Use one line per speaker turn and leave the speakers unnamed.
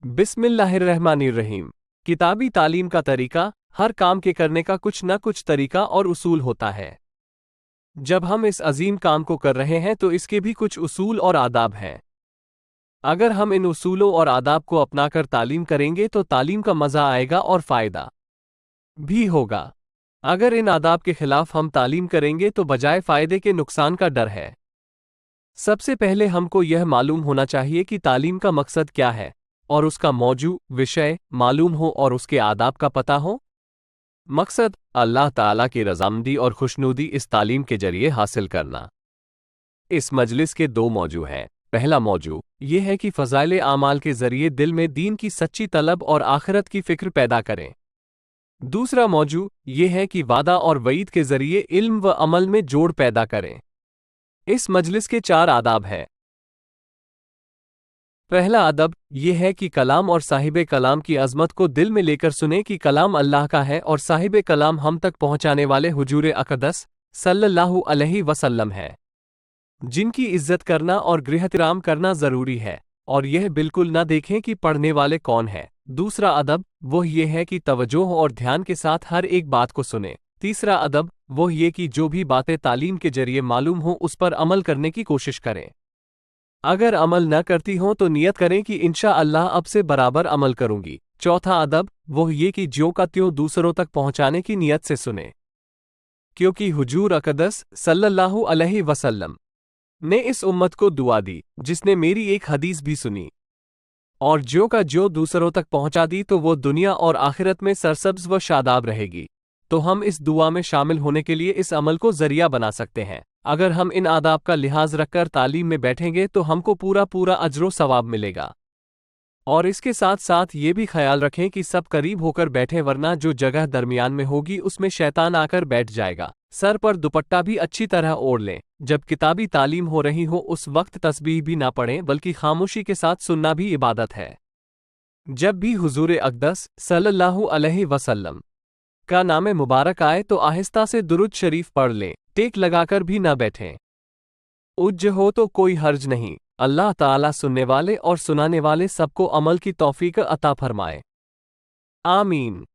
बिस्मिल्लाहिर्रहमानिर्रहीम। किताबी तालीम का तरीका, हर काम के करने का कुछ न कुछ तरीका और उसूल होता है। जब हम इस अजीम काम को कर रहे हैं तो इसके भी कुछ उसूल और आदाब हैं। अगर हम इन उसूलों और आदाब को अपनाकर तालीम करेंगे तो तालीम का मज़ा आएगा और फ़ायदा भी होगा। अगर इन आदाब के खिलाफ हम तालीम करेंगे तो बजाय फ़ायदे के नुकसान का डर है। सबसे पहले हमको यह मालूम होना चाहिए कि तालीम का मकसद क्या है और उसका मौजू विषय मालूम हो और उसके आदाब का पता हो। मकसद अल्लाह ताला की रज़ामंदी और खुशनुदी इस तालीम के जरिए हासिल करना। इस मजलिस के दो मौजू हैं। पहला मौजू ये है कि फ़ज़ाइल आमाल के जरिए दिल में दीन की सच्ची तलब और आखिरत की फ़िक्र पैदा करें। दूसरा मौजू ये है कि वादा और वईद के जरिए इल्म व अमल में जोड़ पैदा करें। इस मजलिस के 4 आदाब हैं। पहला अदब यह है कि कलाम और साहिब कलाम की अज़मत को दिल में लेकर सुने कि कलाम अल्लाह का है और साहिब कलाम हम तक पहुंचाने वाले हुजूर अक़दस सल्लल्लाहु अलैहि वसल्लम है, जिनकी इज्जत करना और गृहतिराम करना ज़रूरी है और यह बिल्कुल न देखें कि पढ़ने वाले कौन है। दूसरा अदब वह ये है कि तवज्जो और ध्यान के साथ हर एक बात को सुने। तीसरा अदब वह ये कि जो भी बातें तालीम के जरिए मालूम हो उस पर अमल करने की कोशिश करें। अगर अमल न करती हों तो नियत करें कि इंशाअल्लाह अब से बराबर अमल करूंगी। चौथा अदब वह ये कि ज्यों का त्यों दूसरों तक पहुंचाने की नियत से सुने, क्योंकि हुजूर अक़दस सल्लल्लाहु अलैहि वसल्लम ने इस उम्मत को दुआ दी जिसने मेरी एक हदीस भी सुनी और ज्यों का ज्यों दूसरों तक पहुंचा दी तो वो दुनिया और आखिरत में सरसब्ज व शादाब रहेगी। तो हम इस दुआ में शामिल होने के लिए इस अमल को जरिया बना सकते हैं। अगर हम इन आदाब का लिहाज रखकर तालीम में बैठेंगे तो हमको पूरा अजरो सवाब मिलेगा। और इसके साथ साथ ये भी ख्याल रखें कि सब करीब होकर बैठे, वरना जो जगह दरमियान में होगी उसमें शैतान आकर बैठ जाएगा। सर पर दुपट्टा भी अच्छी तरह ओढ़ लें। जब किताबी तालीम हो रही हो उस वक्त तस्बीह भी ना पढ़ें, बल्कि खामोशी के साथ सुनना भी इबादत है। जब भी हुजूर अक़दस सल्लल्लाहु अलैहि वसल्लम का नाम मुबारक आए तो आहिस्ता से दुरूद शरीफ पढ़ लें, टेक लगाकर भी न बैठें। उज्ज हो तो कोई हर्ज नहीं। अल्लाह ताला सुनने वाले और सुनाने वाले सबको अमल की तौफीक अता फरमाए। आमीन।